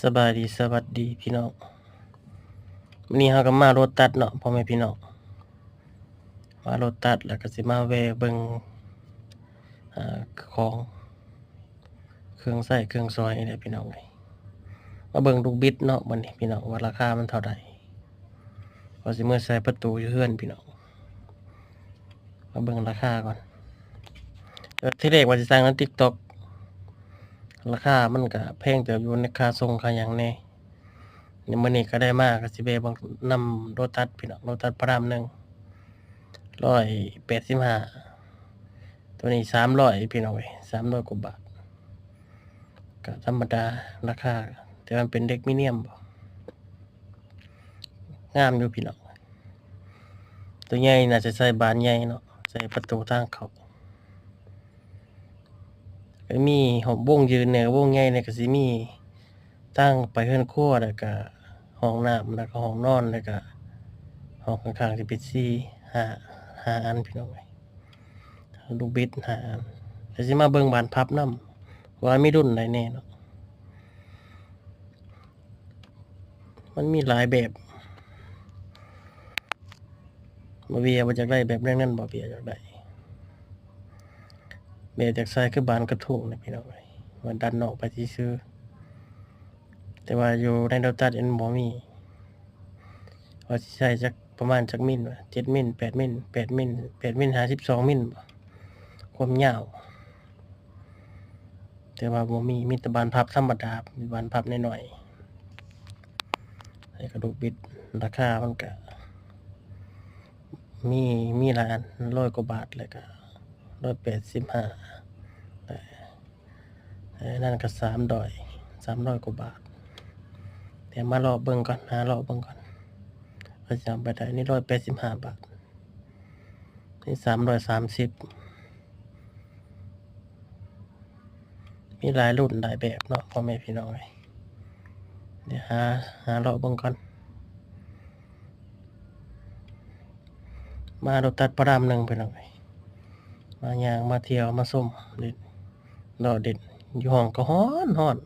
สบายดีสวัสดีพี่น้องวันนี้เราก็มารถตัดเนาะพ่อแม่พี่น้องมารถตัดแล้วก็สิมาแวะเบิ่งของเครื่องใช้เครื่องซอยนี่แหละพี่น้องเอ้ยมาเบิ่งลูกบิดเนาะบัดนี้พี่น้องว่าราคามันเท่าใดว่าสิมื้อใส่ประตูอยู่เฮือนพี่น้องมาเบิ่งราคาก่อนที่แรกว่าสิสั่งใน TikTok ราคามันก็แพงเติบอยู่ในค่าส่งค่าหยังแหน่มื้อนี้ก็ได้มาก็สิแวะเบิ่งนำรถตัดพี่น้องรถตัดพระราม1 185ตัวนี้300พี่น้องเอ้ย300กว่าบาทก็ธรรมดาราคาแต่มันเป็นเด็กมีเนียมบ่งามอยู่พี่น้องตัวใหญ่น่าจะใส่บานใหญ่เนาะใส่ประตูทางเข้าก็มีวงยืนเนี่ยวงใหญ่เนี่ยก็สิมีตั้งไปเรือนครัวแล้วก็ห้องน้ำแล้วก็ห้องนอนแล้วก็ห้องข้างๆสิเป็น5อันพี่น้องเอ้ยลูกบิด5อันเดี๋ยวสิมาเบิ่งบานพับนำว่ามีรุ่นใดแน่เนาะมันมีหลายแบบบ่เวียบ่อยากได้แบบนั้นบ่เวียอยากได้แบบจากใส่คือบานกระทุ้งน่ะพี่น้องเอ้ยว่าดันออกไปซื่อๆแต่ว่าอยู่ในรถตัดอันบ่มีว่าสิใช้จักประมาณจักมิลวะ7มิล8มิล8มิล8มิล52มิลบ่ความยาวแต่ว่าบ่มีแต่บานพับธรรมดามีบานพับน้อยๆให้กระดูกบิดราคามันก็มีหลายอัน100กว่าบาทแล้วก็185นั่นก็300กว่าบาทแต่มารอเบิ่งก่อนหารอเบิ่งก่อนว่าสิเอาไปได้นี่185บาทนี่330มีหลายรุ่นหลายแบบเนาะพ่อแม่พี่น้องเอ้ยเดี๋ยวหารอเบิ่งก่อนมารถตัดพระราม1พี่น้องเอ้ยมาย่างมาเที่ยวมาส้มเล่นรอเด่นอยู่ห้องก็ร้อน